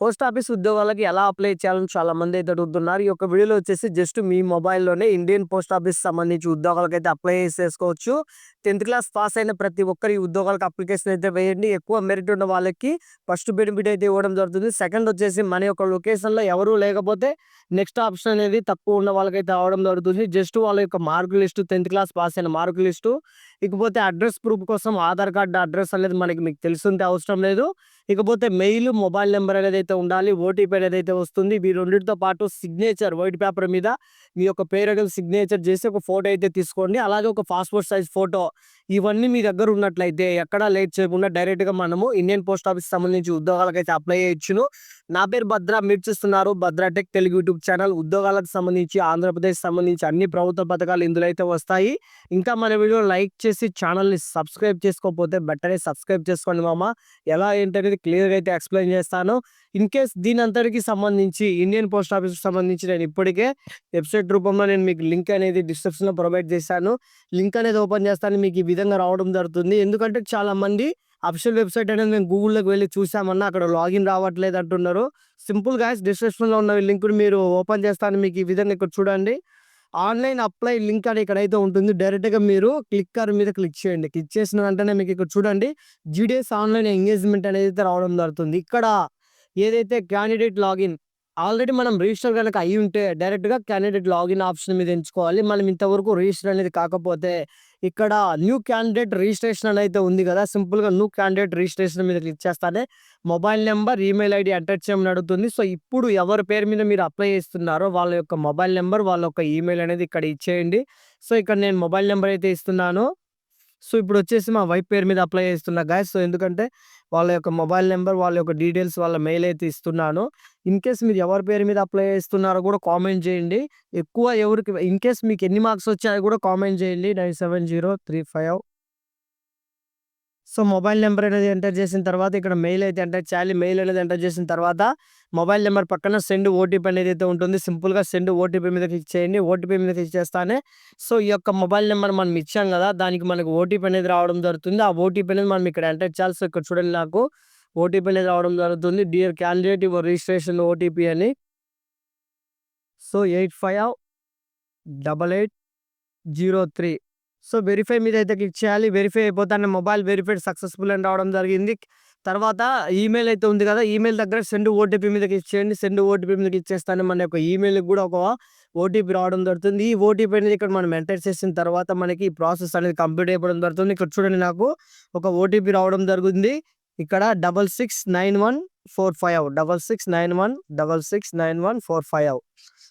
Post office ఉద్యోగాలకి ఎలా apply చేయాలని చాలా మంది అయితే అడుగుతున్నారు. ఈ యొక్క వీడియోలో వచ్చేసి జస్ట్ మీ మొబైల్‌లోనే ఇండియన్ పోస్ట్ ఆఫీస్ సంబంధించి ఉద్యోగాలకైతే అప్లై చేసేసుకోవచ్చు. 10థ్ క్లాస్ పాస్ అయిన ప్రతి ఒక్కరు ఈ ఉద్యోగాలకు అప్లికేషన్ అయితే వేయండి. ఎక్కువ మెరిట్ ఉన్న వాళ్ళకి ఫస్ట్ బెనిఫిట్ అయితే ఇవ్వడం జరుగుతుంది. సెకండ్ వచ్చేసి మన యొక్క లొకేషన్‌లో ఎవరు లేకపోతే నెక్స్ట్ ఆప్షన్ అనేది తక్కువ ఉన్న వాళ్ళకైతే రావడం జరుగుతుంది. జస్ట్ వాళ్ళ యొక్క మార్క్ లిస్టు 10థ్ క్లాస్ పాస్ అయిన మార్క్ లిస్టు, ఇకపోతే అడ్రస్ ప్రూఫ్ కోసం ఆధార్ కార్డ్ అడ్రస్ అనేది మీకు తెలిసుంటే అవసరం లేదు. ఇకపోతే మెయిల్, మొబైల్ నంబర్ అనేదైతే ఉండాలి. ఓటీపీ అనేదైతే వస్తుంది. ఈ రెండిటితో పాటు సిగ్నేచర్ వైట్ పేపర్ మీద మీ యొక్క పేరు అనేది సిగ్నేచర్ చేసి ఒక ఫోటో అయితే తీసుకోండి. అలాగే ఒక పాస్‌పోర్ట్ సైజ్ ఫోటో. ఇవన్నీ మీ దగ్గర ఉన్నట్లయితే ఎక్కడా లేట్ చేయకుండా డైరెక్ట్‌గా మనము ఇండియన్ పోస్ట్ ఆఫీస్ సంబంధించి ఉద్యోగాలకైతే అప్లై చేయొచ్చును. నా పేరు భద్ర. మీరు చూస్తున్నారు భద్ర టెక్ తెలుగు యూట్యూబ్ ఛానల్. ఉద్యోగాలకు సంబంధించి ఆంధ్రప్రదేశ్ సంబంధించి అన్ని ప్రభుత్వ పథకాలు ఇందులో అయితే వస్తాయి. ఇంకా మన వీడియో లైక్ చేసి ఛానల్‌ని సబ్స్క్రైబ్ చేసుకోకపోతే వెంటనే సబ్స్క్రైబ్ చేసుకోండి మామ. ఎలా ఏంటనేది క్లియర్‌గా అయితే ఎక్స్‌ప్లెయిన్ చేస్తాను. ఇన్‌కేస్ దీని అంతటికి సంబంధించి ఇండియన్ పోస్ట్ ఆఫీస్‌కి సంబంధించి నేను ఇప్పటికే వెబ్‌సైట్ రూపంలో నేను మీకు లింక్ అనేది డిస్క్రిప్షన్‌లో ప్రొవైడ్ చేశాను. లింక్ అనేది ఓపెన్ చేస్తాను. మీకు ఈ విధంగా రావడం జరుగుతుంది. ఎందుకంటే చాలామంది అఫీషియల్ వెబ్‌సైట్ అనేది మేము గూగుల్‌లోకి వెళ్లి చూసామన్నా అక్కడ లాగిన్ రావట్లేదు అంటున్నారు. సింపుల్ గైస్, డిస్క్రిప్షన్‌లో ఉన్న లింక్‌ని మీరు ఓపెన్ చేస్తాను. మీకు ఈ విధంగా ఇక్కడ చూడండి. ఆన్‌లైన్ అప్లై లింక్ అని ఇక్కడైతే ఉంటుంది. డైరెక్ట్‌గా మీరు క్లిక్కర్ మీద క్లిక్ చేయండి. క్లిక్ చేసిన వెంటనే మీకు ఇక్కడ చూడండి జీడీఎస్ ఆన్‌లైన్ ఎంగేజ్‌మెంట్ అనేది రావడం జరుగుతుంది. ఇక్కడ ఏదైతే క్యాండిడేట్ లాగిన్ ఆల్రెడీ మనం రిజిస్టర్ గనక అయ్యి ఉంటే డైరెక్ట్‌గా క్యాండిడేట్ లాగిన్ ఆప్షన్ మీద ఎంచుకోవాలి. మనం ఇంతవరకు రిజిస్టర్ అనేది కాకపోతే ఇక్కడ న్యూ క్యాండిడేట్ రిజిస్ట్రేషన్ అని అయితే ఉంది కదా! సింపుల్‌గా న్యూ క్యాండిడేట్ రిజిస్ట్రేషన్ మీద క్లిక్ చేస్తానే mobile number, email ID enter చేయమని అడుగుతుంది. సో, ఇప్పుడు ఎవరి పేరు మీద మీరు అప్లై చేస్తున్నారో వాళ్ళ యొక్క మొబైల్ నంబర్, వాళ్ళ యొక్క ఈమెయిల్ అనేది ఇక్కడ ఇచ్చేయండి. సో, ఇక్కడ నేను మొబైల్ నంబర్ అయితే ఇస్తున్నాను. సో, ఇప్పుడొచ్చేసి మా వైఫ్ పేరు మీద అప్లై చేస్తున్నా గైస్. సో, ఎందుకంటే వాళ్ళ యొక్క మొబైల్ నంబర్, వాళ్ళ యొక్క డీటెయిల్స్, వాళ్ళ మెయిల్ అయితే ఇస్తున్నాను. ఇన్‌కేస్ మీరు ఎవరి పేరు మీద అప్లై చేస్తున్నారో కూడా కామెంట్ చేయండి. ఎక్కువ ఎవరికి ఇన్‌కేస్ మీకు ఎన్ని మార్క్స్ వచ్చాయో కూడా కామెంట్ చేయండి. 970355. సో, మొబైల్ నంబర్ అనేది ఎంటర్ చేసిన తర్వాత ఇక్కడ మెయిల్ అయితే ఎంటర్ చేయాలి. మెయిల్ అనేది ఎంటర్ చేసిన తర్వాత మొబైల్ నంబర్ పక్కన సెండ్ ఓటీపీ అనేది అయితే ఉంటుంది. సింపుల్‌గా సెండ్ ఓటీపీ మీద క్లిక్ చేయండి. ఓటీపీ మీద క్లిక్ చేస్తానే సో, ఈ యొక్క మొబైల్ నంబర్ మనం ఇచ్చాం కదా! దానికి మనకు ఓటీపీ అనేది రావడం జరుగుతుంది. ఆ ఓటీపీ అనేది మనం ఇక్కడ ఎంటర్ చేయాలి. సో, ఇక్కడ చూడండి నాకు ఓటీపీ అనేది రావడం జరుగుతుంది. Dear candidate your registration OTP అని. సో, 858803. సో, వెరిఫై మీద అయితే క్లిక్ చేయాలి. వెరిఫై అయిపోతానే మొబైల్ వెరిఫైడ్ సక్సెస్‌ఫుల్ అని రావడం జరిగింది. తర్వాత ఈమెయిల్ అయితే ఉంది కదా! ఈమెయిల్ దగ్గర సెండ్ ఓటీపీ మీద క్లిక్ చేయండి. సెండ్ ఓటీపీ మీద క్లిక్ చేస్తానే మన యొక్క ఈమెయిల్‌కి కూడా ఒక ఓటీపీ రావడం జరుగుతుంది. ఈ ఓటీపీ అనేది ఇక్కడ మనం ఎంటర్ చేసిన తర్వాత మనకి ఈ ప్రాసెస్ అనేది కంప్లీట్ అయిపోవడం జరుగుతుంది. ఇక్కడ చూడండి నాకు ఒక ఓటీపీ రావడం జరుగుతుంది. ఇక్కడ 669145 6691669145.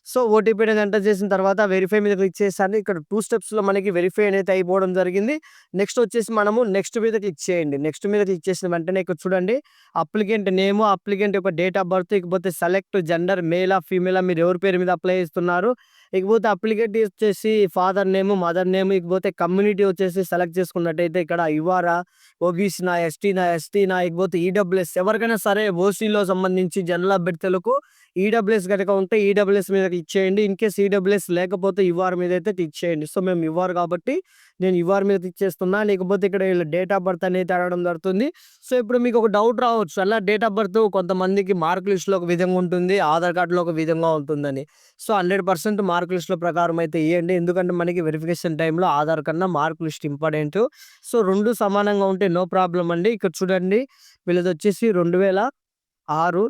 సో, ఓటీపీ అనేది ఎంటర్ చేసిన తర్వాత వెరిఫై మీద క్లిక్ చేశాను. ఇక్కడ 2 స్టెప్స్‌లో మనకి వెరిఫై అనేది అయిపోవడం జరిగింది. నెక్స్ట్ వచ్చేసి మనము నెక్స్ట్ మీద క్లిక్ చేయండి. నెక్స్ట్ మీద క్లిక్ చేసిన వెంటనే ఇక్కడ చూడండి అప్లికెంట్ నేము, అప్లికెంట్ యొక్క డేట్ ఆఫ్ బర్త్, ఇకపోతే సెలెక్ట్ జెండర్ మేలా, ఫీమేలా, మీరు ఎవరి పేరు మీద అప్లై చేస్తున్నారు, ఇకపోతే అప్లికెంట్ వచ్చేసి ఫాదర్ నేము, మదర్ నేము, ఇకపోతే కమ్యూనిటీ వచ్చేసి సెలెక్ట్ చేసుకున్నట్టయితే ఇక్కడ యుఆరా, ఓబీసీనా, ఎస్టీనా, ఇకపోతే ఈడబ్ల్యూఎస్ ఎవరికైనా సరే ఓసీలో సంబంధించి జనరల్ అభ్యర్థులకు ఈడబ్ల్యూఎస్ గనక ఉంటే ఈడబ్ల్యూఎస్ మీద క్లిక్ చేయండి. ఇన్‌కేస్ ఈడబ్ల్యూఎస్ లేకపోతే యూఆర్ మీద అయితే క్లిక్ చేయండి. సో, మేము యూఆర్ కాబట్టి నేను యూఆర్ మీద క్లిక్ చేస్తున్నా. లేకపోతే ఇక్కడ వీళ్ళ డేట్ ఆఫ్ బర్త్ అనేది అడగడం జరుగుతుంది. సో, ఇప్పుడు మీకు ఒక డౌట్ రావచ్చు. అలా డేట్ ఆఫ్ బర్త్ కొంతమందికి మార్క్ లిస్ట్‌లో ఒక విధంగా ఉంటుంది. ఆధార్ కార్డ్‌లో ఒక విధంగా ఉంటుందని. సో, 100% మార్క్ లిస్ట్‌లో ప్రకారం అయితే ఇయ్యండి. ఎందుకంటే మనకి వెరిఫికేషన్ టైమ్‌లో ఆధార్ కన్నా మార్క్ లిస్ట్ ఇంపార్టెంటు. సో, 2 సమానంగా ఉంటే నో ప్రాబ్లమ్ అండి. ఇక్కడ చూడండి వీళ్ళదొచ్చేసి 2006.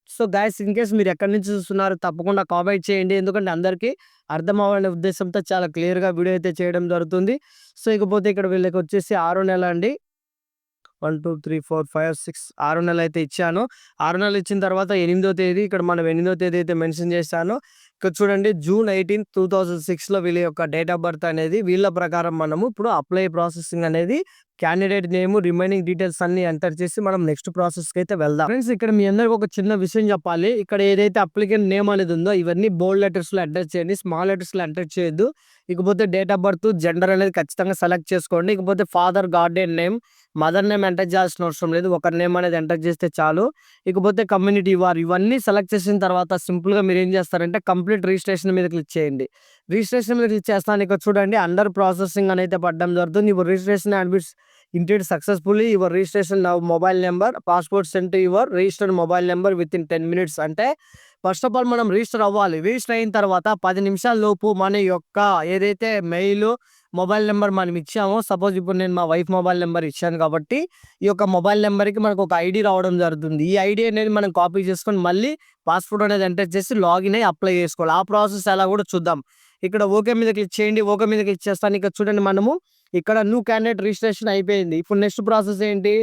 సో, గైస్ ఇన్‌కేస్ మీరు ఎక్కడి నుంచి చూస్తున్నారో తప్పకుండా కామెంట్ చేయండి. ఎందుకంటే అందరికీ అర్థం అవ్వాలనే ఉద్దేశంతో చాలా క్లియర్‌గా వీడియో అయితే చేయడం జరుగుతుంది. సో, ఇకపోతే ఇక్కడ వీళ్ళకొచ్చేసి ఆరో నెల అండి. 1, 2, 3, 4, 5, 6 6 నెలలైతే ఇచ్చాను. 6 నెలలు ఇచ్చిన తర్వాత 8వ తేదీ ఇక్కడ మనం 8వ తేదీ అయితే మెన్షన్ చేశాను. ఇక్కడ చూడండి జూన్ 18, 2006లో వీళ్ళ యొక్క డేట్ ఆఫ్ బర్త్ అనేది వీళ్ళ ప్రకారం మనము ఇప్పుడు అప్లై ప్రాసెసింగ్ అనేది క్యాండిడేట్ నేమ్, రిమైనింగ్ డీటెయిల్స్ అన్నీ ఎంటర్ చేసి మనం నెక్స్ట్ ప్రాసెస్‌కి అయితే వెళ్దాం. ఫ్రెండ్స్ ఇక్కడ మీ అందరికి ఒక చిన్న విషయం చెప్పాలి. ఇక్కడ ఏదైతే అప్లికెంట్ నేమ్ అనేది ఉందో ఇవన్నీ బోల్డ్ లెటర్స్‌లో ఎంటర్ చేయండి. స్మాల్ లెటర్స్‌లో ఎంటర్ చేయొద్దు. ఇకపోతే డేట్ ఆఫ్ బర్త్, జెండర్ అనేది ఖచ్చితంగా సెలెక్ట్ చేసుకోండి. ఇకపోతే father Guardian name, mother name enter చేయాల్సిన అవసరం లేదు. ఒకరి నేమ్ అనేది ఎంటర్ చేస్తే చాలు. ఇకపోతే కమ్యూనిటీ ఇవన్నీ సెలెక్ట్ చేసిన తర్వాత సింపుల్‌గా మీరేం చేస్తారంటే కంప్లీట్ రిజిస్ట్రేషన్ మీద క్లిక్ చేయండి. రిజిస్ట్రేషన్ మీద క్లిక్ చేస్తాను. ఇక్కడ చూడండి అండర్ ప్రాసెసింగ్ అని అయితే పడడం జరుగుతుంది. ఇప్పుడు రిజిస్ట్రేషన్ హ్యాబిట్స్ initiated successfully your registration now mobile number passport send to your registered mobile number within 10 minutes. అంటే ఫస్ట్ ఆఫ్ ఆల్ మనం రిజిస్టర్ అవ్వాలి. రిజిస్టర్ అయిన తర్వాత 10 నిమిషాల లోపు మన యొక్క ఏదైతే మెయిల్, మొబైల్ నంబర్ మనం ఇచ్చామో, సపోజ్ ఇప్పుడు నేను మా వైఫ్ మొబైల్ నంబర్ ఇచ్చాను కాబట్టి ఈ యొక్క మొబైల్ నంబర్‌కి మనకు ఒక ఐడీ రావడం జరుగుతుంది. ఈ ఐడీ అనేది మనం కాపీ చేసుకొని మళ్ళీ పాస్‌పోర్ట్ అనేది ఎంటర్ చేసి లాగిన్ అయ్యి అప్లై చేసుకోవాలి. ఆ ప్రాసెస్ ఎలా కూడా చూద్దాం. ఇక్కడ ఓకే మీద క్లిక్ చేయండి. ఓకే మీద క్లిక్ చేస్తాను. ఇక్కడ చూడండి మనము ఇక్కడ న్యూ క్యాండిడేట్ రిజిస్ట్రేషన్ అయిపోయింది. ఇప్పుడు నెక్స్ట్ ప్రాసెస్ ఏంటి?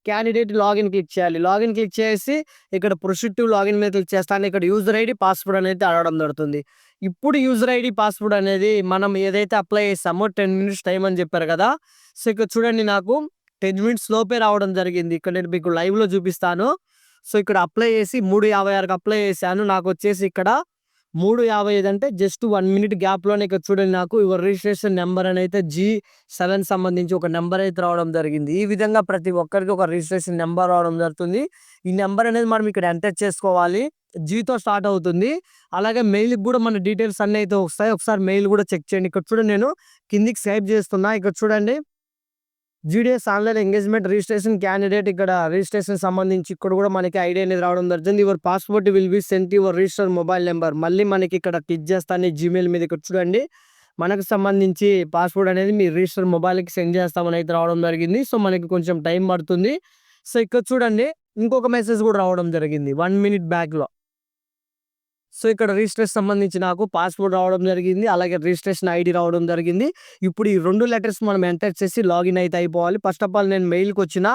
క్యాండిడేట్ లాగిన్ క్లిక్ చేయాలి. లాగిన్ క్లిక్ చేసి ఇక్కడ ప్రొసీడ్ టు లాగిన్ మీద క్లిక్ చేస్తాను. ఇక్కడ యూజర్ ఐడీ, పాస్‌వర్డ్ అనేది అడగడం జరుగుతుంది. ఇప్పుడు యూజర్ ఐడీ, పాస్‌వర్డ్ అనేది మనం ఏదైతే అప్లై చేసామో 10 మినిట్స్ టైం అని చెప్పారు కదా! సో, ఇక్కడ చూడండి నాకు 10 మినిట్స్ లోపే రావడం జరిగింది. ఇక్కడ నేను మీకు లైవ్‌లో చూపిస్తాను. సో, ఇక్కడ అప్లై చేసి 3:56కి అప్లై చేశాను. నాకొచ్చేసి ఇక్కడ 3:55 అంటే జస్ట్ 1 మినిట్ గ్యాప్‌లోనే ఇక్కడ చూడండి నాకు యువర్ రిజిస్ట్రేషన్ నంబర్ అని అయితే G7 సంబంధించి ఒక నంబర్ అయితే రావడం జరిగింది. ఈ విధంగా ప్రతి ఒక్కరికి ఒక రిజిస్ట్రేషన్ నంబర్ రావడం జరుగుతుంది. ఈ నంబర్ అనేది మనం ఇక్కడ ఎంటర్ చేసుకోవాలి. జీతో స్టార్ట్ అవుతుంది. అలాగే మెయిల్‌కి కూడా మన డీటెయిల్స్ అన్నీ అయితే వస్తాయి. ఒకసారి మెయిల్ కూడా చెక్ చేయండి. ఇక్కడ చూడండి నేను కిందికి స్వైప్ చేస్తున్నా. ఇక్కడ చూడండి GDS online engagement registration candidate ఇక్కడ రిజిస్ట్రేషన్ సంబంధించి ఇక్కడ కూడా మనకి ఐడీ అనేది రావడం జరుగుతుంది. Your passport will be sent your registered mobile number. మళ్ళీ మనకి ఇక్కడ క్లిక్ చేస్తాను జీమెయిల్ మీద. ఇక్కడ చూడండి మనకు సంబంధించి పాస్‌పోర్ట్ అనేది మీ రిజిస్టర్డ్ మొబైల్‌కి సెండ్ చేస్తామని అయితే రావడం జరిగింది. సో, మనకి కొంచెం టైం పడుతుంది. సో, ఇక్కడ చూడండి ఇంకొక మెసేజ్ కూడా రావడం జరిగింది 1 మినిట్ బ్యాక్‌లో. సో, ఇక్కడ రిజిస్ట్రేషన్ సంబంధించి నాకు పాస్‌పోర్ట్ రావడం జరిగింది. అలాగే రిజిస్ట్రేషన్ ఐడీ రావడం జరిగింది. ఇప్పుడు ఈ 2 లెటర్స్ మనం ఎంటర్ చేసి లాగిన్ అయితే అయిపోవాలి. ఫస్ట్ ఆఫ్ ఆల్ నేను మెయిల్‌కొచ్చిన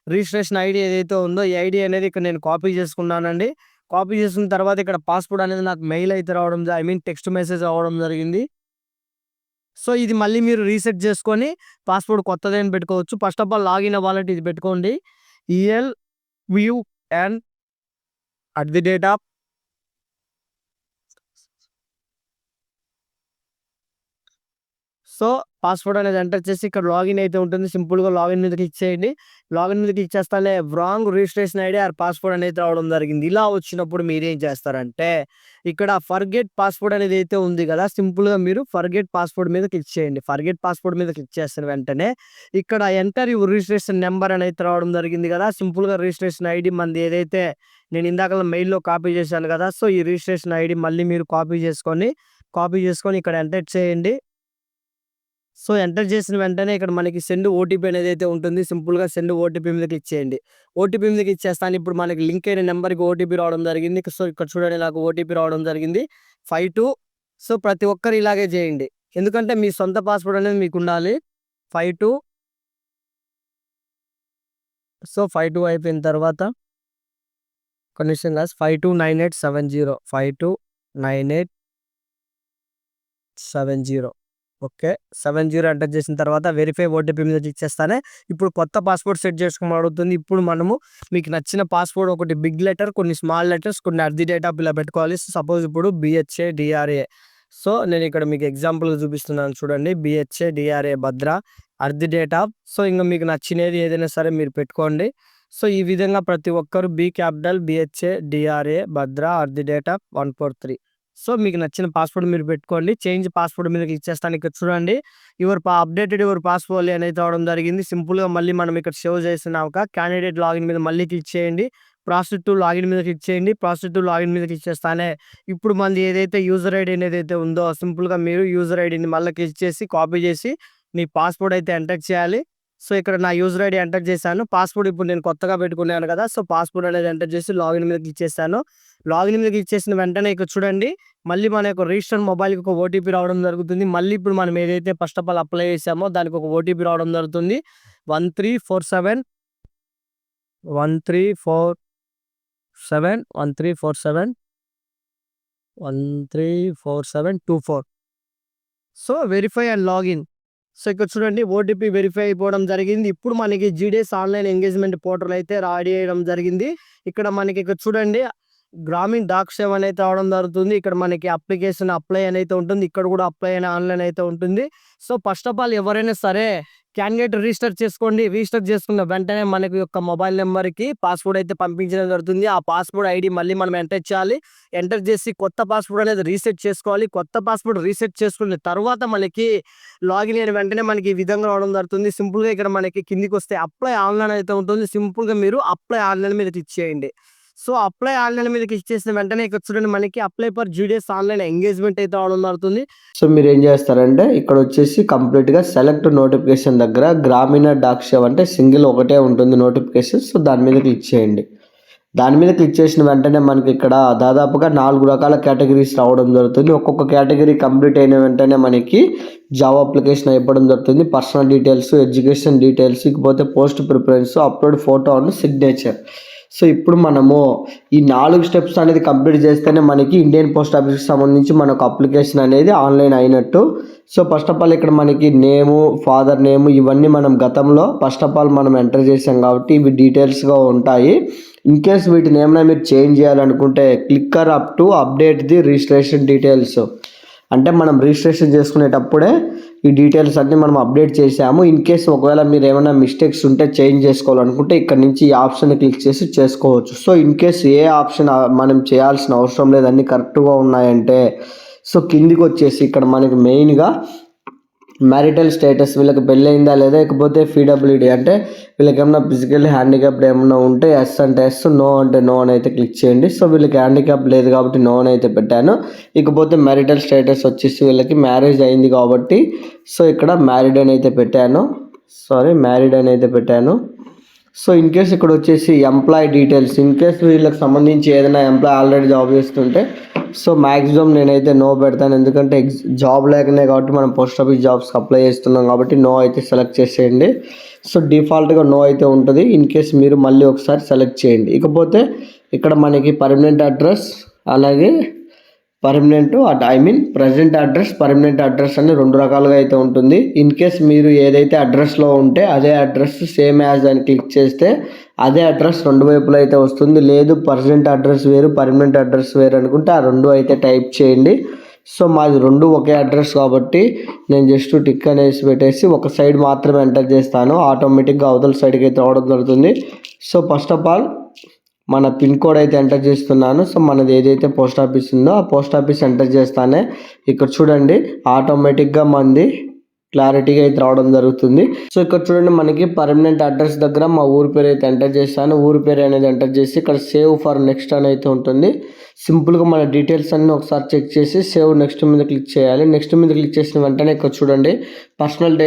రిజిస్ట్రేషన్ ఐడీ ఏదైతే ఉందో ఈ ఐడీ అనేది ఇక్కడ నేను కాపీ చేసుకున్నానండి. కాపీ చేసుకున్న తర్వాత ఇక్కడ పాస్‌పోర్ట్ అనేది నాకు మెయిల్ అయితే రావడం ఐ మీన్ టెక్స్ట్ మెసేజ్ రావడం జరిగింది. సో, ఇది మళ్ళీ మీరు రీసెట్ చేసుకొని పాస్‌పోర్ట్ కొత్తదని పెట్టుకోవచ్చు. ఫస్ట్ ఆఫ్ ఆల్ లాగిన్ అవ్వాలంటే ఇది పెట్టుకోండి. ELVUN సో, పాస్‌వర్డ్ అనేది ఎంటర్ చేసి ఇక్కడ లాగిన్ అయితే ఉంటుంది. సింపుల్‌గా లాగిన్ మీద క్లిక్ చేయండి. లాగిన్ మీద క్లిక్ చేస్తానే wrong registration ID are password అనేది రావడం జరిగింది. ఇలా వచ్చినప్పుడు మీరేం చేస్తారంటే ఇక్కడ ఫర్గెట్ పాస్‌వర్డ్ అనేది అయితే ఉంది కదా! సింపుల్‌గా మీరు ఫర్గెట్ పాస్‌వర్డ్ మీద క్లిక్ చేయండి. ఫర్గెట్ పాస్‌వర్డ్ మీద క్లిక్ చేసిన వెంటనే ఇక్కడ ఎంటర్ యువర్ రిజిస్ట్రేషన్ నంబర్ అని అయితే రావడం జరిగింది కదా! సింపుల్‌గా రిజిస్ట్రేషన్ ఐడీ మనది ఏదైతే నేను ఇందాకల మెయిల్‌లో కాపీ చేశాను కదా! సో, ఈ రిజిస్ట్రేషన్ ఐడీ మళ్ళీ మీరు కాపీ చేసుకొని ఇక్కడ ఎంటర్ చేయండి. సో, ఎంటర్ చేసిన వెంటనే ఇక్కడ మనకి సెండ్ ఓటీపీ అనేది అయితే ఉంటుంది. సింపుల్‌గా సెండ్ ఓటీపీ మీద క్లిక్ చేయండి. ఓటీపీ మీద క్లిక్ చేస్తాను. ఇప్పుడు మనకి లింక్ అయిన నంబర్‌కి ఓటీపీ రావడం జరిగింది. సో, ఇక్కడ చూడండి నాకు ఓటీపీ రావడం జరిగింది. 52 సో, ప్రతి ఒక్కరు ఇలాగే చేయండి. ఎందుకంటే మీ సొంత పాస్‌వర్డ్ అనేది మీకుండాలి. 52 సో, 52 అయిపోయిన తర్వాత ఒక్క నిమిషం గాయ్స్ 529870 529870 ఓకే. 70 ఎంటర్ చేసిన తర్వాత వెరిఫై ఓటీపీ మీద క్లిక్ చేస్తానే ఇప్పుడు కొత్త పాస్‌పోర్ట్ సెట్ చేసుకోమని అడుగుతుంది. ఇప్పుడు మనము మీకు నచ్చిన పాస్‌పోర్ట్ ఒకటి బిగ్ లెటర్, కొన్ని స్మాల్ లెటర్స్, కొన్ని అట్ ది డేట్ ఆఫ్ ఇలా పెట్టుకోవాలి. సపోజ్ ఇప్పుడు BHA DRA. సో, నేను ఇక్కడ మీకు ఎగ్జాంపుల్‌గా చూపిస్తున్నాను చూడండి. BHA DRA Bhadra at the date of so, ఇంక మీకు నచ్చినది ఏదైనా సరే మీరు పెట్టుకోండి. సో, ఈ విధంగా ప్రతి ఒక్కరు B capital BHA DRA Bhadra at the date of 143 so, మీకు నచ్చిన పాస్‌వర్డ్ మీరు పెట్టుకోండి. చేంజ్ పాస్‌వర్డ్ మీద క్లిక్ చేస్తాను. ఇక్కడ చూడండి అప్డేటెడ్ యువర్ పాస్‌వర్డ్ అనేది రావడం జరిగింది. సింపుల్‌గా మళ్ళీ మనం ఇక్కడ సేవ్ చేసినాక క్యాండిడేట్ లాగిన్ మీద మళ్ళీ క్లిక్ చేయండి. ప్రాసెస్ టు లాగిన్ మీద క్లిక్ చేయండి. ప్రాసెస్ టు లాగిన్ మీద క్లిక్ చేస్తానే ఇప్పుడు మనది ఏదైతే యూజర్ ఐడీ ఏదైతే ఉందో సింపుల్‌గా మీరు యూజర్ ఐడీని మళ్ళీ క్లిక్ చేసి కాపీ చేసి మీ పాస్‌వర్డ్ అయితే ఎంటర్ చేయాలి. సో, ఇక్కడ నా యూజర్ ఐడీ ఎంటర్ చేశాను. పాస్‌వర్డ్ ఇప్పుడు నేను కొత్తగా పెట్టుకున్నాను కదా! సో, పాస్‌వర్డ్ అనేది ఎంటర్ చేసి లాగిన్ మీద క్లిక్ చేశాను. లాగిన్ మీద క్లిక్ చేసిన వెంటనే ఇక్కడ చూడండి మళ్ళీ మన యొక్క రిజిస్టర్డ్ మొబైల్‌కి ఒక ఓటీపీ రావడం జరుగుతుంది. మళ్ళీ ఇప్పుడు మనం ఏదైతే ఫస్ట్ ఆఫ్ ఆల్ అప్లై చేసామో దానికి ఒక ఓటీపీ రావడం జరుగుతుంది. 1347 1347 1347 134724 so, verify and login. So, ఇక్కడ చూడండి ఓటీపీ వెరిఫై అయిపోవడం జరిగింది. ఇప్పుడు మనకి జీడీఎస్ ఆన్‌లైన్ ఎంగేజ్‌మెంట్ పోర్టల్ అయితే రెడీ అయ్యడం జరిగింది. ఇక్కడ మనకి ఇక్కడ చూడండి గ్రామీణ డాక్ సేవ అనేది రావడం జరుగుతుంది. ఇక్కడ మనకి అప్లికేషన్ అప్లై అనైతే ఉంటుంది. ఇక్కడ కూడా అప్లై అని ఆన్‌లైన్ అయితే ఉంటుంది. సో, ఫస్ట్ ఆఫ్ ఆల్ ఎవరైనా సరే క్యాండిడేట్ రిజిస్టర్ చేసుకోండి. రిజిస్టర్ చేసుకున్న వెంటనే మనకి యొక్క మొబైల్ నంబర్‌కి పాస్‌వర్డ్ అయితే పంపించడం జరుగుతుంది. ఆ పాస్‌వర్డ్ ఐడీ మళ్ళీ మనం ఎంటర్ చేయాలి. ఎంటర్ చేసి కొత్త పాస్‌వర్డ్ అనేది రీసెట్ చేసుకోవాలి. కొత్త పాస్‌వర్డ్ రీసెట్ చేసుకున్న తర్వాత మనకి లాగిన్ అయిన వెంటనే మనకి ఈ విధంగా రావడం జరుగుతుంది. సింపుల్‌గా ఇక్కడ మనకి కిందికొస్తే అప్లై ఆన్‌లైన్ అయితే ఉంటుంది. సింపుల్‌గా మీరు అప్లై ఆన్‌లైన్ మీద క్లిక్ చేయండి. సో, అప్లై ఆన్‌లైన్ మీద క్లిక్ చేసిన వెంటనే ఇక్కడ చూడండి మనకి apply for GDS online engagement అయితే రావడం జరుగుతుంది. సో మీరేం చేస్తారంటే ఇక్కడ వచ్చేసి కంప్లీట్‌గా సెలెక్ట్ నోటిఫికేషన్ దగ్గర గ్రామీణ డాక్ సేవ అంటే సింగిల్ ఒకటే ఉంటుంది నోటిఫికేషన్. సో దాని మీద క్లిక్ చేయండి. దాని మీద క్లిక్ చేసిన వెంటనే మనకి ఇక్కడ దాదాపుగా 4 రకాల కేటగిరీస్ రావడం జరుగుతుంది. ఒక్కొక్క కేటగిరీ కంప్లీట్ అయిన వెంటనే మనకి జాబ్ అప్లికేషన్ అయిపోవడం జరుగుతుంది. పర్సనల్ డీటెయిల్స్, ఎడ్యుకేషన్ డీటెయిల్స్, ఇకపోతే post preference, upload photo and signature. So ఇప్పుడు మనము ఈ 4 స్టెప్స్ అనేది కంప్లీట్ చేస్తేనే మనకి ఇండియన్ పోస్ట్ ఆఫీస్కి సంబంధించి మనకు అప్లికేషన్ అనేది ఆన్లైన్ అయినట్టు. సో ఫస్ట్ ఆఫ్ ఆల్ ఇక్కడ మనకి నేము, ఫాదర్ నేము ఇవన్నీ మనం గతంలో ఫస్ట్ ఆఫ్ ఆల్ మనం ఎంటర్ చేసాం కాబట్టి ఇవి డీటెయిల్స్గా ఉంటాయి. ఇన్ కేస్ వీటిని ఏమైనా మీరు చేంజ్ చేయాలనుకుంటే clicker up to update the registration details. అంటే మనం రిజిస్ట్రేషన్ చేసుకునేటప్పుడే ఈ డీటెయిల్స్ అన్నీ మనం అప్డేట్ చేసాము. ఇన్ కేస్ ఒకవేళ మీరు ఏమైనా మిస్టేక్స్ ఉంటే చేంజ్ చేసుకోవాలనుకుంటే ఇక్కడ నుంచి ఈ ఆప్షన్ క్లిక్ చేసి చేసుకోవచ్చు. So in case A option మనం చేయాల్సిన అవసరం లేదు, అన్నీ కరెక్ట్గా ఉన్నాయంటే సో కిందికి వచ్చేసి ఇక్కడ మనకి మెయిన్గా మ్యారిటల్ స్టేటస్, వీళ్ళకి పెళ్ళి అయిందా లేదా, ఇకపోతే పీడబ్ల్యూడి అంటే వీళ్ళకి ఏమన్నా ఫిజికల్ హ్యాండిక్యాప్డ్ ఏమన్నా ఉంటే ఎస్ అంటే ఎస్, నో అంటే నో అని అయితే క్లిక్ చేయండి. సో వీళ్ళకి హ్యాండిక్యాప్ లేదు కాబట్టి నో అని అయితే పెట్టాను. ఇకపోతే మ్యారిటల్ స్టేటస్ వచ్చేసి వీళ్ళకి మ్యారేజ్ అయింది కాబట్టి సో ఇక్కడ మ్యారీడ్ అని అయితే పెట్టాను. సో ఇన్ కేస్ ఇక్కడ వచ్చేసి ఎంప్లాయ్ డీటెయిల్స్, ఇన్ కేస్ వీళ్ళకి సంబంధించి ఏదైనా ఎంప్లాయ్ ఆల్రెడీ జాబ్ చేస్తుంటే సో మ్యాక్సిమం నేనైతే నో పెడతాను. ఎందుకంటే జాబ్ లేకనే కాబట్టి మనం పోస్ట్ ఆఫీస్ జాబ్స్కి అప్లై చేస్తున్నాం కాబట్టి నో అయితే సెలెక్ట్ చేసేయండి. సో డిఫాల్ట్గా నో అయితే ఉంటుంది. ఇన్ కేస్ మీరు మళ్ళీ ఒకసారి సెలెక్ట్ చేయండి. ఇకపోతే ఇక్కడ మనకి పర్మనెంట్ అడ్రస్ అలాగే ప్రజెంట్ అడ్రస్ అని 2 రకాలుగా అయితే ఉంటుంది. ఇన్ కేస్ మీరు ఏదైతే అడ్రస్లో ఉంటే అదే అడ్రస్ సేమ్ యాజ్ అని క్లిక్ చేస్తే అదే అడ్రస్ 2 వైపులో అయితే వస్తుంది. లేదు ప్రజెంట్ అడ్రస్ వేరు, పర్మనెంట్ అడ్రస్ వేరు అనుకుంటే ఆ 2 అయితే టైప్ చేయండి. సో మాది 2 ఒకే అడ్రస్ కాబట్టి నేను జస్ట్ టిక్ అనేసి పెట్టేసి ఒక సైడ్ మాత్రమే ఎంటర్ చేస్తాను. ఆటోమేటిక్గా అవతల సైడ్కి అయితే రావడం జరుగుతుంది. సో ఫస్ట్ ఆఫ్ ఆల్ మన పిన్ కోడ్ అయితే ఎంటర్ చేస్తున్నాను. సో మనది ఏదైతే పోస్ట్ ఆఫీస్ ఉందో ఆ పోస్ట్ ఆఫీస్ ఎంటర్ చేస్తానే ఇక్కడ చూడండి ఆటోమేటిక్గా మనది క్లారిటీగా అయితే రావడం జరుగుతుంది. సో ఇక్కడ చూడండి మనకి పర్మనెంట్ అడ్రస్ దగ్గర మా ఊరి పేరు అయితే ఎంటర్ చేస్తాను. ఊరి పేరు అనేది ఎంటర్ చేసి ఇక్కడ సేవ్ ఫర్ నెక్స్ట్ అని అయితే ఉంటుంది. సింపుల్గా మన డీటెయిల్స్ అన్నీ ఒకసారి చెక్ చేసి సేవ్ నెక్స్ట్ మీద క్లిక్ చేయాలి. నెక్స్ట్ మీద క్లిక్ చేసిన వెంటనే ఇక్కడ చూడండి పర్సనల్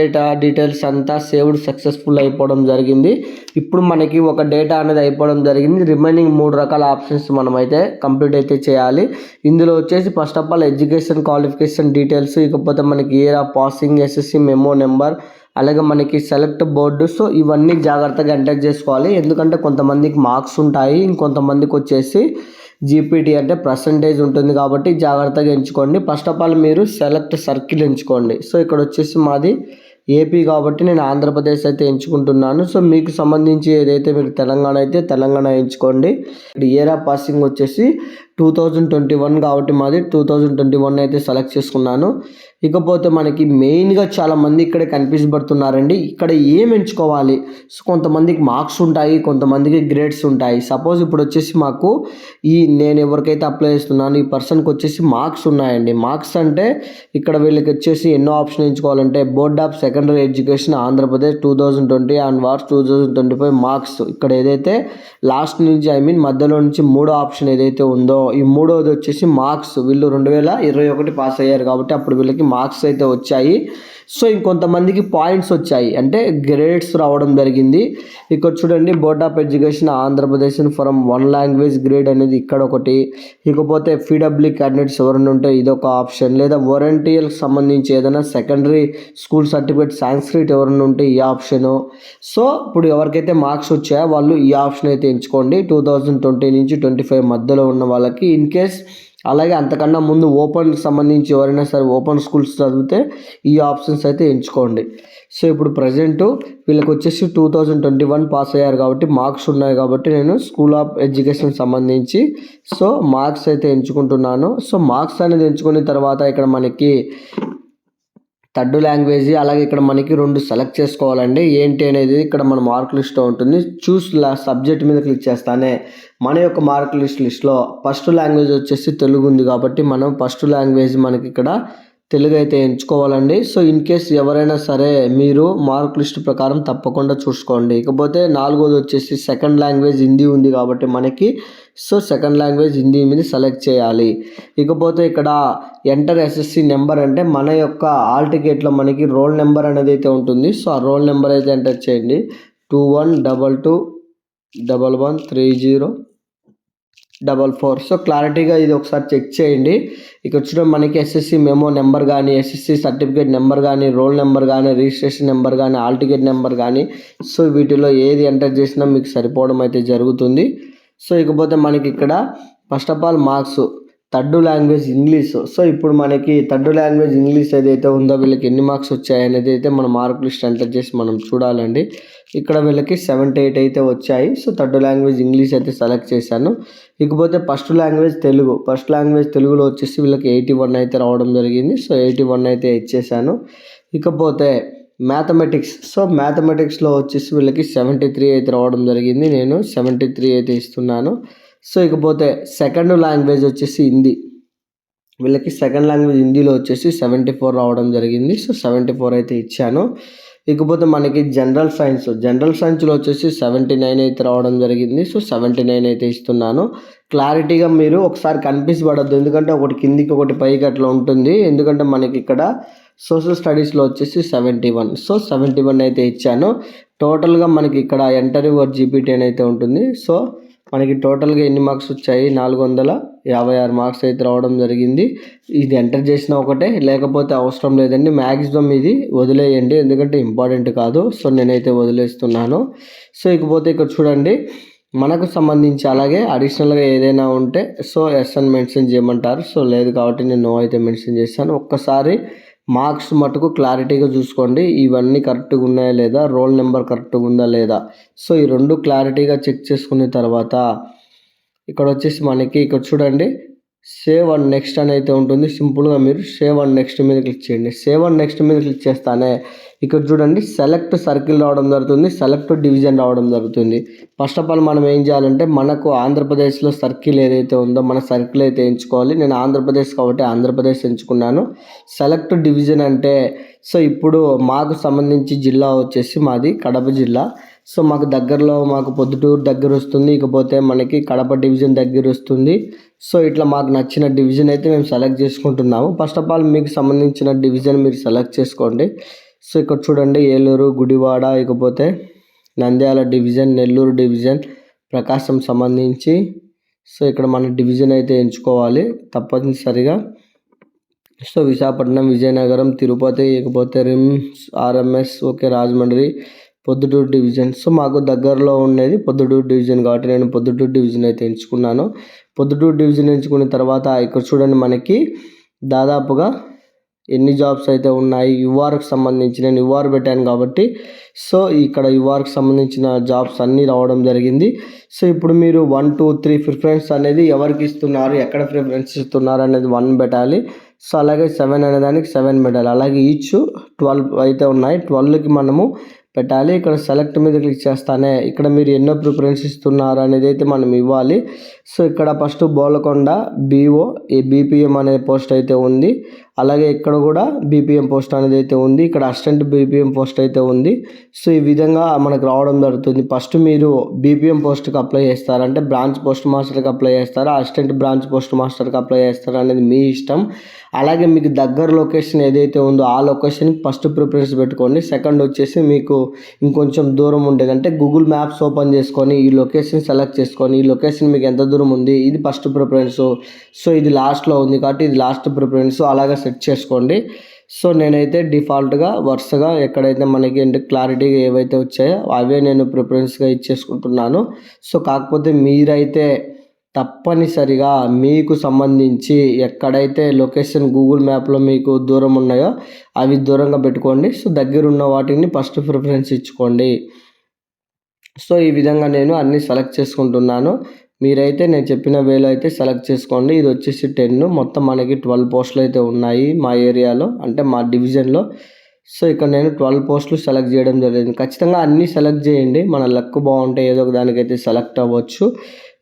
డీటెయిల్స్ అంతా సేవ్డ్ సక్సెస్ఫుల్ అయిపోవడం జరిగింది. ఇప్పుడు మనకి ఒక డేటా అనేది అయిపోవడం జరిగింది. రిమైనింగ్ 3 రకాల ఆప్షన్స్ మనం అయితే కంప్లీట్ అయితే చేయాలి. ఇందులో వచ్చేసి first of all education qualification details, ఇకపోతే మనకి year of passing, SSC memo number, అలాగే మనకి సెలెక్ట్ బోర్డు. సో ఇవన్నీ జాగ్రత్తగా ఎంటర్ చేసుకోవాలి. ఎందుకంటే కొంతమందికి మార్క్స్ ఉంటాయి, ఇంకొంతమందికి వచ్చేసి జీపీటీ అంటే పర్సంటేజ్ ఉంటుంది కాబట్టి జాగ్రత్తగా ఎంచుకోండి. ఫస్ట్ ఆఫ్ ఆల్ మీరు సెలెక్ట్ సర్కిల్ ఎంచుకోండి. సో ఇక్కడ వచ్చేసి మాది ఏపీ కాబట్టి నేను ఆంధ్రప్రదేశ్ అయితే ఎంచుకుంటున్నాను. సో మీకు సంబంధించి ఏదైతే మీరు తెలంగాణ అయితే తెలంగాణ ఎంచుకోండి. ఇయర్ ఆఫ్ పాసింగ్ వచ్చేసి 2021 కాబట్టి మాది 2021 అయితే సెలెక్ట్ చేసుకున్నాను. ఇకపోతే మనకి మెయిన్గా చాలామంది ఇక్కడ కన్ఫ్యూజ్ పడుతున్నారండి. ఇక్కడ ఏం ఎంచుకోవాలి? సో కొంతమందికి మార్క్స్ ఉంటాయి, కొంతమందికి గ్రేడ్స్ ఉంటాయి. సపోజ్ ఇప్పుడు వచ్చేసి మాకు నేను ఎవరికైతే అప్లై చేస్తున్నాను ఈ పర్సన్కి వచ్చేసి మార్క్స్ ఉన్నాయండి. మార్క్స్ అంటే ఇక్కడ వీళ్ళకి వచ్చేసి ఎన్నో ఆప్షన్ ఎంచుకోవాలంటే board of secondary education Andhra Pradesh 2020 and 2025 marks. ఇక్కడ ఏదైతే లాస్ట్ నుంచి మధ్యలో నుంచి 3వ ఆప్షన్ ఏదైతే ఉందో ఈ 3వది వచ్చేసి మార్క్స్. వీళ్ళు 2021 పాస్ అయ్యారు కాబట్టి అప్పుడు వీళ్ళకి మార్క్స్ అయితే వచ్చాయి. సో ఇంకొంతమందికి పాయింట్స్ వచ్చాయి అంటే గ్రేడ్స్ రావడం జరిగింది. ఇక్కడ చూడండి board of education Andhra Pradesh from 1 language grade అనేది ఇక్కడ ఒకటి. ఇకపోతే పీడబ్ల్యూ క్యాండిడేట్స్ ఎవరైనా ఉంటే ఇదొక ఆప్షన్, లేదా వారంటీలకు సంబంధించి ఏదైనా సెకండరీ స్కూల్ సర్టిఫికేట్ సాంస్క్రిట్ ఎవరైనా ఉంటే ఈ ఆప్షను. సో ఇప్పుడు ఎవరికైతే మార్క్స్ వచ్చాయో వాళ్ళు ఈ ఆప్షన్ అయితే ఎంచుకోండి. 2020 నుంచి 25 మధ్యలో ఉన్న వాళ్ళకి. ఇన్ కేస్ అలాగే అంతకన్నా ముందు ఓపెన్కి సంబంధించి ఎవరైనా సరే ఓపెన్ స్కూల్స్ చదివితే ఈ ఆప్షన్స్ అయితే ఎంచుకోండి. సో ఇప్పుడు ప్రజెంటు వీళ్ళకి వచ్చేసి 2021 పాస్ అయ్యారు కాబట్టి మార్క్స్ ఉన్నాయి కాబట్టి నేను స్కూల్ ఆఫ్ ఎడ్యుకేషన్ సంబంధించి సో మార్క్స్ అయితే ఎంచుకుంటున్నాను. సో మార్క్స్ అనేది ఎంచుకున్న తర్వాత ఇక్కడ మనకి థర్డ్ లాంగ్వేజ్ అలాగే ఇక్కడ మనకి 2 సెలెక్ట్ చేసుకోవాలండి. ఏంటి అనేది ఇక్కడ మన మార్క్ లిస్ట్లో ఉంటుంది. చూస్ సబ్జెక్ట్ మీద క్లిక్ చేస్తానే మన యొక్క మార్క్ లిస్ట్లో ఫస్ట్ లాంగ్వేజ్ వచ్చేసి తెలుగు ఉంది కాబట్టి మనం ఫస్ట్ లాంగ్వేజ్ మనకి ఇక్కడ తెలుగు అయితే ఎంచుకోవాలండి. సో ఇన్ కేస్ ఎవరైనా సరే మీరు మార్క్ లిస్ట్ ప్రకారం తప్పకుండా చూసుకోండి. ఇకపోతే 4వది వచ్చేసి సెకండ్ లాంగ్వేజ్ హిందీ ఉంది కాబట్టి మనకి సో సెకండ్ లాంగ్వేజ్ హిందీ మీద సెలెక్ట్ చేయాలి. ఇకపోతే ఇక్కడ ఎంటర్ ఎస్ఎస్సి నెంబర్ అంటే మన యొక్క హాల్ టికెట్లో మనకి రోల్ నెంబర్ అనేది అయితే ఉంటుంది. సో ఆ రోల్ నెంబర్ అయితే ఎంటర్ చేయండి. 2122113044. సో క్లారిటీగా ఇది ఒకసారి చెక్ చేయండి. ఇక్కడ చూడండి మనకి ఎస్ఎస్సి మెమో నెంబర్ కానీ ఎస్ఎస్సి సర్టిఫికేట్ నెంబర్ కానీ రోల్ నెంబర్ కానీ రిజిస్ట్రేషన్ నెంబర్ కానీ హాల్ టికెట్ నెంబర్ కానీ సో వీటిలో ఏది ఎంటర్ చేసినా మీకు సరిపోవడం అయితే జరుగుతుంది. సో ఇకపోతే మనకి ఇక్కడ first of all marks third language English. So ఇప్పుడు మనకి థర్డ్ లాంగ్వేజ్ ఇంగ్లీష్ ఏదైతే ఉందో వీళ్ళకి ఎన్ని మార్క్స్ వచ్చాయి అనేది అయితే మన మార్క్ లిస్ట్ ఎంటర్ చేసి మనం చూడాలండి. ఇక్కడ వీళ్ళకి 78 అయితే వచ్చాయి. సో థర్డ్ లాంగ్వేజ్ ఇంగ్లీష్ అయితే సెలెక్ట్ చేశాను. ఇకపోతే first language Telugu. First language తెలుగులో వచ్చేసి వీళ్ళకి 81 అయితే రావడం జరిగింది. సో 81 అయితే ఇచ్చేసాను. ఇకపోతే మ్యాథమెటిక్స్. సో మ్యాథమెటిక్స్లో వచ్చేసి వీళ్ళకి 73 అయితే రావడం జరిగింది. నేను 73 అయితే ఇస్తున్నాను. సో ఇకపోతే సెకండ్ లాంగ్వేజ్ వచ్చేసి హిందీ. వీళ్ళకి సెకండ్ లాంగ్వేజ్ హిందీలో వచ్చేసి 74 రావడం జరిగింది. సో 74 అయితే ఇచ్చాను. ఇకపోతే మనకి జనరల్ సైన్స్లో వచ్చేసి 79 అయితే రావడం జరిగింది. సో 79 అయితే ఇస్తున్నాను. క్లారిటీగా మీరు ఒకసారి కనిపించబడద్దు, ఎందుకంటే ఒకటి కిందికి ఒకటి పైకి అట్లా ఉంటుంది. ఎందుకంటే మనకి ఇక్కడ సోషల్ స్టడీస్లో వచ్చేసి 71. సో 71 అయితే ఇచ్చాను. టోటల్గా మనకి ఇక్కడ ఎంటర్ యువర్ జీపీటీ అని అయితే ఉంటుంది. సో మనకి టోటల్గా ఎన్ని మార్క్స్ వచ్చాయి? 456 మార్క్స్ అయితే రావడం జరిగింది. ఇది ఎంటర్ చేసిన ఒకటే, లేకపోతే అవసరం లేదండి. మ్యాక్సిమం ఇది వదిలేయండి, ఎందుకంటే ఇంపార్టెంట్ కాదు. సో నేనైతే వదిలేస్తున్నాను. సో ఇకపోతే ఇక్కడ చూడండి మనకు సంబంధించి అలాగే అడిషనల్గా ఏదైనా ఉంటే సో ఎస్ అని మెన్షన్ చేయమంటారు. సో లేదు కాబట్టి నేను నో అయితే మెన్షన్ చేశాను. ఒక్కసారి మార్క్స్ మటుకు క్లారిటీగా చూసుకోండి, ఇవన్నీ కరెక్ట్గా ఉన్నాయా లేదా, రోల్ నెంబర్ కరెక్ట్గా ఉందా లేదా. సో ఈ 2 క్లారిటీగా చెక్ చేసుకున్న తర్వాత ఇక్కడ వచ్చేసి మనకి ఇక్కడ చూడండి సేవ్ అండ్ నెక్స్ట్ అని అయితే ఉంటుంది. సింపుల్గా మీరు సేవ్ అండ్ నెక్స్ట్ మీద క్లిక్ చేయండి. సేవ్ అండ్ నెక్స్ట్ మీద క్లిక్ చేస్తానే ఇక్కడ చూడండి సెలెక్ట్ సర్కిల్ రావడం జరుగుతుంది, సెలెక్ట్ డివిజన్ రావడం జరుగుతుంది. ఫస్ట్ ఆఫ్ ఆల్ మనం ఏం చేయాలంటే మనకు ఆంధ్రప్రదేశ్లో సర్కిల్ ఏదైతే ఉందో మన సర్కిల్ అయితే ఎంచుకోవాలి. నేను ఆంధ్రప్రదేశ్ కాబట్టి ఆంధ్రప్రదేశ్ ఎంచుకున్నాను. సెలెక్ట్ డివిజన్ అంటే సో ఇప్పుడు మాకు సంబంధించి జిల్లా వచ్చేసి మాది కడప జిల్లా. సో మాకు దగ్గరలో మాకు పొద్దుటూరు దగ్గర వస్తుంది, ఇకపోతే మనకి కడప డివిజన్ దగ్గర వస్తుంది. సో ఇట్లా మాకు నచ్చిన డివిజన్ అయితే మేము సెలెక్ట్ చేసుకుంటున్నాము. ఫస్ట్ ఆఫ్ ఆల్ మీకు సంబంధించిన డివిజన్ మీరు సెలెక్ట్ చేసుకోండి. సో ఇక్కడ చూడండి ఏలూరు, గుడివాడ, ఇకపోతే నంద్యాల డివిజన్, నెల్లూరు డివిజన్, ప్రకాశం సంబంధించి సో ఇక్కడ మన డివిజన్ అయితే ఎంచుకోవాలి తప్పనిసరిగా. సో విశాఖపట్నం, విజయనగరం, తిరుపతి, ఇకపోతే RIMS, RMS, okay Rajahmundry, Proddatur division. So మాకు దగ్గరలో ఉండేది పొద్దుటూరు డివిజన్ కాబట్టి నేను పొద్దుటూరు డివిజన్ అయితే ఎంచుకున్నాను. పొద్దుటూరు డివిజన్ ఎంచుకున్న తర్వాత ఇక్కడ చూడండి మనకి దాదాపుగా ఎన్ని జాబ్స్ అయితే ఉన్నాయి. యుఆర్కి సంబంధించి నేను యుఆర్ పెట్టాను కాబట్టి సో ఇక్కడ యుఆర్కి సంబంధించిన జాబ్స్ అన్నీ రావడం జరిగింది. సో ఇప్పుడు మీరు 1, 2, 3 ప్రిఫరెన్స్ అనేది ఎవరికి ఇస్తున్నారు, ఎక్కడ ప్రిఫరెన్స్ ఇస్తున్నారు అనేది 1 పెట్టాలి. సో అలాగే 7 అనేదానికి 7 పెట్టాలి. అలాగే ఈచ్ 12 అయితే ఉన్నాయి, 12కి మనము పెట్టాలి. ఇక్కడ సెలెక్ట్ మీద క్లిక్ చేస్తానే ఇక్కడ మీరు ఎన్నో ప్రిఫరెన్స్ ఇస్తున్నారు అనేది అయితే మనం ఇవ్వాలి. సో ఇక్కడ ఫస్ట్ బోలకొండ బీఓ బీపీఎం అనే పోస్ట్ అయితే ఉంది. అలాగే ఇక్కడ కూడా బీపీఎం పోస్ట్ అనేది అయితే ఉంది. ఇక్కడ అసిస్టెంట్ బీపీఎం పోస్ట్ అయితే ఉంది. సో ఈ విధంగా మనకు రావడం జరుగుతుంది. ఫస్ట్ మీరు బీపీఎం పోస్ట్కి అప్లై చేస్తారంటే బ్రాంచ్ పోస్ట్ మాస్టర్కి అప్లై చేస్తారా, అసిస్టెంట్ బ్రాంచ్ పోస్ట్ మాస్టర్కి అప్లై చేస్తారా అనేది మీ ఇష్టం. అలాగే మీకు దగ్గర లొకేషన్ ఏదైతే ఉందో ఆ లొకేషన్కి ఫస్ట్ ప్రిఫరెన్స్ పెట్టుకోండి. సెకండ్ వచ్చేసి మీకు ఇంకొంచెం దూరం ఉండేది అంటే గూగుల్ మ్యాప్స్ ఓపెన్ చేసుకొని ఈ లొకేషన్ సెలెక్ట్ చేసుకొని ఈ లొకేషన్ మీకు ఎంత దూరం ఉంది ఇది ఫస్ట్ ప్రిఫరెన్స్. సో ఇది లాస్ట్లో ఉంది కాబట్టి ఇది లాస్ట్ ప్రిఫరెన్స్, అలాగే సెట్ చేసుకోండి. సో నేనైతే డిఫాల్ట్గా వరుసగా ఎక్కడైతే మనకి క్లారిటీగా ఏవైతే వచ్చాయో అవే నేను ప్రిఫరెన్స్గా ఇచ్చేసుకుంటున్నాను. సో కాకపోతే మీరైతే తప్పనిసరిగా మీకు సంబంధించి ఎక్కడైతే లొకేషన్ గూగుల్ మ్యాప్లో మీకు దూరం ఉన్నాయో అవి దూరంగా పెట్టుకోండి. సో దగ్గరున్న వాటిని ఫస్ట్ ప్రిఫరెన్స్ ఇచ్చుకోండి. సో ఈ విధంగా నేను అన్నీ సెలెక్ట్ చేసుకుంటున్నాను. మీరైతే నేను చెప్పిన వేలో అయితే సెలెక్ట్ చేసుకోండి. ఇది వచ్చేసి 10 మొత్తం మనకి 12 పోస్టులు అయితే ఉన్నాయి మా ఏరియాలో, అంటే మా డివిజన్లో. సో ఇక్కడ నేను 12 పోస్టులు సెలెక్ట్ చేయడం జరిగింది. ఖచ్చితంగా అన్నీ సెలెక్ట్ చేయండి. మన లక్ బాగుంటే ఏదో ఒక దానికైతే సెలెక్ట్ అవ్వచ్చు.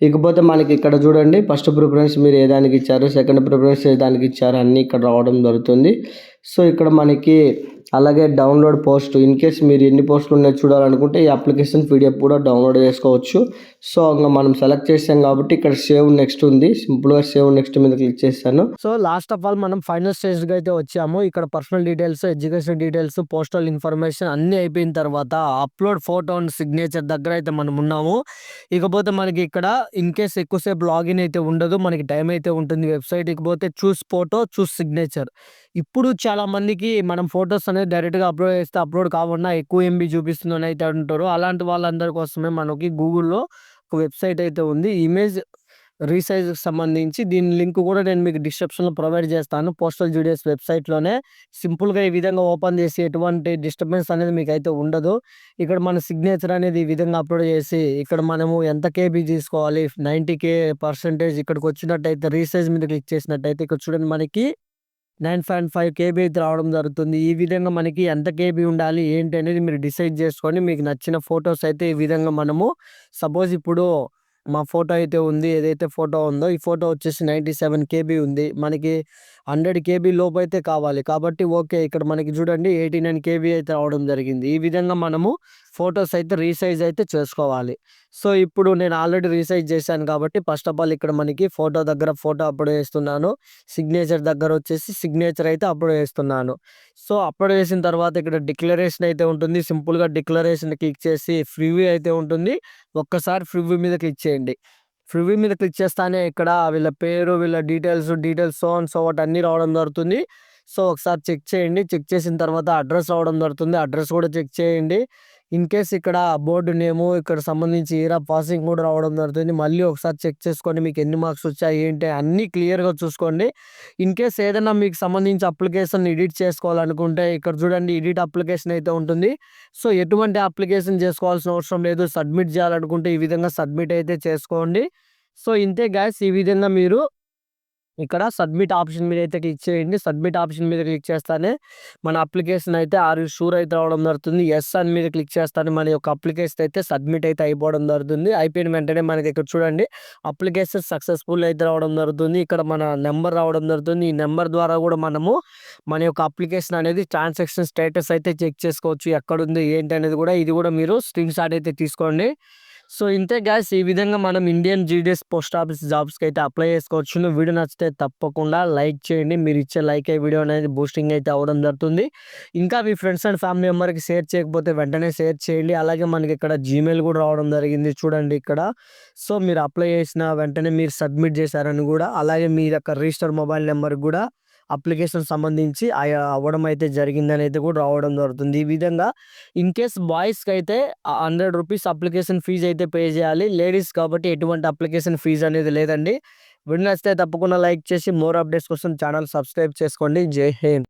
ఇకపోతే మనకి ఇక్కడ చూడండి, ఫస్ట్ ప్రిఫరెన్స్ మీరు ఏ దానికి ఇచ్చారు, సెకండ్ ప్రిఫరెన్స్ ఏ దానికి ఇచ్చారు అన్నీ ఇక్కడ రావడం జరుగుతుంది. సో ఇక్కడ మనకి అలాగే డౌన్లోడ్ పోస్ట్, ఇన్ కేస్ మీరు ఎన్ని పోస్టులు ఉన్నాయో చూడాలనుకుంటే ఈ అప్లికేషన్ పీడిఎఫ్ కూడా డౌన్లోడ్ చేసుకోవచ్చు. సో ఇంకా మనం సెలెక్ట్ చేసాం కాబట్టి ఇక్కడ సేవ్ నెక్స్ట్ ఉంది. సింపుల్గా సేవ్ నెక్స్ట్ మీద క్లిక్ చేస్తాను. సో లాస్ట్ ఆఫ్ ఆల్ మనం ఫైనల్ స్టేజ్కి అయితే వచ్చాము. ఇక్కడ personal details, education details, postal information అన్నీ అయిపోయిన తర్వాత అప్లోడ్ ఫోటో అండ్ సిగ్నేచర్ దగ్గర అయితే మనం ఉన్నాము. ఇకపోతే మనకి ఇక్కడ ఇన్ కేస్ ఎక్కువసేపు లాగిన్ అయితే ఉండదు, మనకి టైం అయితే ఉంటుంది వెబ్సైట్. ఇకపోతే చూస్ ఫోటో, చూస్ సిగ్నేచర్. ఇప్పుడు చాలా మందికి మనం ఫొటోస్ అనేది డైరెక్ట్గా అప్లోడ్ చేస్తే అప్లోడ్ కాకుండా ఎక్కువ ఎంబీ చూపిస్తుందని అయితే అంటారు. అలాంటి వాళ్ళందరి కోసమే మనకి గూగుల్లో ఒక వెబ్సైట్ అయితే ఉంది, ఇమేజ్ రీసైజ్కి సంబంధించి. దీని లింక్ కూడా నేను మీకు డిస్క్రిప్షన్లో ప్రొవైడ్ చేస్తాను. పోస్టల్ జీడిఎస్ వెబ్సైట్లోనే సింపుల్గా ఈ విధంగా ఓపెన్ చేసి ఎటువంటి డిస్టర్బెన్స్ అనేది మీకు అయితే ఉండదు. ఇక్కడ మన సిగ్నేచర్ అనేది ఈ విధంగా అప్లోడ్ చేసి ఇక్కడ మనము ఎంత కేబీ తీసుకోవాలి, 90% ఇక్కడికి వచ్చినట్టయితే రీసైజ్ మీద క్లిక్ చేసినట్టయితే ఇక్కడ చూడండి మనకి 9.5 కేబీ అయితే రావడం జరుగుతుంది. ఈ విధంగా మనకి ఎంత కేబీ ఉండాలి ఏంటి అనేది మీరు డిసైడ్ చేసుకొని మీకు నచ్చిన ఫొటోస్ అయితే ఈ విధంగా మనము సపోజ్ ఇప్పుడు మా ఫోటో అయితే ఉంది, ఏదైతే ఫోటో ఉందో ఈ ఫోటో వచ్చేసి 97 కేబీ ఉంది. మనకి 100 కేబీ లోపు అయితే కావాలి కాబట్టి ఓకే, ఇక్కడ మనకి చూడండి 89 కేబీ అయితే రావడం జరిగింది. ఈ విధంగా మనము ఫొటోస్ అయితే రీసైజ్ అయితే చేసుకోవాలి. సో ఇప్పుడు నేను ఆల్రెడీ రీసైజ్ చేశాను కాబట్టి ఫస్ట్ ఆఫ్ ఆల్ ఇక్కడ మనకి ఫోటో దగ్గర ఫోటో అప్లోడ్ చేస్తున్నాను, సిగ్నేచర్ దగ్గర వచ్చేసి సిగ్నేచర్ అయితే అప్లోడ్ చేస్తున్నాను. సో అప్లోడ్ చేసిన తర్వాత ఇక్కడ డిక్లరేషన్ అయితే ఉంటుంది. సింపుల్గా డిక్లరేషన్ క్లిక్ చేసి ప్రివ్యూ అయితే ఉంటుంది, ఒక్కసారి ప్రివ్యూ మీద క్లిక్ చేయండి. ప్రివ్యూ మీద క్లిక్ చేస్తానే ఇక్కడ వీళ్ళ పేరు, వీళ్ళ details so and so what అన్నీ రావడం జరుగుతుంది. సో ఒకసారి చెక్ చేయండి. చెక్ చేసిన తర్వాత అడ్రస్ రావడం జరుగుతుంది, అడ్రస్ కూడా చెక్ చేయండి. ఇన్ కేస్ ఇక్కడ బోర్డు నేము, ఇక్కడ సంబంధించి ఇయర్ ఆఫ్ పాసింగ్ కూడా రావడం జరుగుతుంది. మళ్ళీ ఒకసారి చెక్ చేసుకోండి మీకు ఎన్ని మార్క్స్ వచ్చాయి ఏంటి అన్నీ క్లియర్గా చూసుకోండి. ఇన్ కేస్ ఏదైనా మీకు సంబంధించి అప్లికేషన్ ఎడిట్ చేసుకోవాలనుకుంటే ఇక్కడ చూడండి ఎడిట్ అప్లికేషన్ అయితే ఉంటుంది. సో ఎటువంటి అప్లికేషన్ చేసుకోవాల్సిన అవసరం లేదు. సబ్మిట్ చేయాలనుకుంటే ఈ విధంగా సబ్మిట్ అయితే చేసుకోండి. సో ఇంతే గైస్, ఈ విధంగా మీరు ఇక్కడ సబ్మిట్ ఆప్షన్ మీద అయితే క్లిక్ చేయండి. సబ్మిట్ ఆప్షన్ మీద క్లిక్ చేస్తానే మన అప్లికేషన్ అయితే షూర్ అయితే రావడం జరుగుతుంది. ఎస్ అని మీద క్లిక్ చేస్తానే మన యొక్క అప్లికేషన్ అయితే సబ్మిట్ అయితే అయిపోవడం జరుగుతుంది. అయిపోయిన వెంటనే మనకి ఇక్కడ చూడండి అప్లికేషన్ సక్సెస్ఫుల్ అయితే రావడం జరుగుతుంది. ఇక్కడ మన నెంబర్ రావడం జరుగుతుంది. ఈ నెంబర్ ద్వారా కూడా మనము మన యొక్క అప్లికేషన్ అనేది ట్రాన్సాక్షన్ స్టేటస్ అయితే చెక్ చేసుకోవచ్చు, ఎక్కడుంది ఏంటి అనేది కూడా. ఇది కూడా మీరు స్క్రీన్ షాట్ అయితే తీసుకోండి. సో ఇంతే గైస్, ఈ విధంగా మనం ఇండియన్ జీడిఎస్ పోస్ట్ ఆఫీస్ జాబ్స్కి అయితే అప్లై చేసుకోవచ్చు. వీడియో నచ్చితే తప్పకుండా లైక్ చేయండి. మీరు ఇచ్చే లైక్ అయ్యే వీడియో అనేది బూస్టింగ్ అయితే అవ్వడం జరుగుతుంది. ఇంకా మీ ఫ్రెండ్స్ అండ్ ఫ్యామిలీ మెంబర్కి షేర్ చేయకపోతే వెంటనే షేర్ చేయండి. అలాగే మనకి ఇక్కడ జీమెయిల్ కూడా రావడం జరిగింది చూడండి ఇక్కడ. సో మీరు అప్లై చేసిన వెంటనే మీరు సబ్మిట్ చేశారని కూడా, అలాగే మీ యొక్క రిజిస్టర్ మొబైల్ నెంబర్కి కూడా అప్లికేషన్ సంబంధించి అవ్వడం అయితే జరిగిందని అయితే కూడా రావడం జరుగుతుంది. ఈ విధంగా ఇన్ కేస్ బాయ్స్కి అయితే 100 రూపీస్ అప్లికేషన్ ఫీజు అయితే పే చేయాలి. లేడీస్ కాబట్టి ఎటువంటి అప్లికేషన్ ఫీజు అనేది లేదండి. వీడియో నచ్చితే తప్పకుండా లైక్ చేసి మోర్ అప్డేట్స్ కోసం ఛానల్ సబ్స్క్రైబ్ చేసుకోండి. జై హింద్.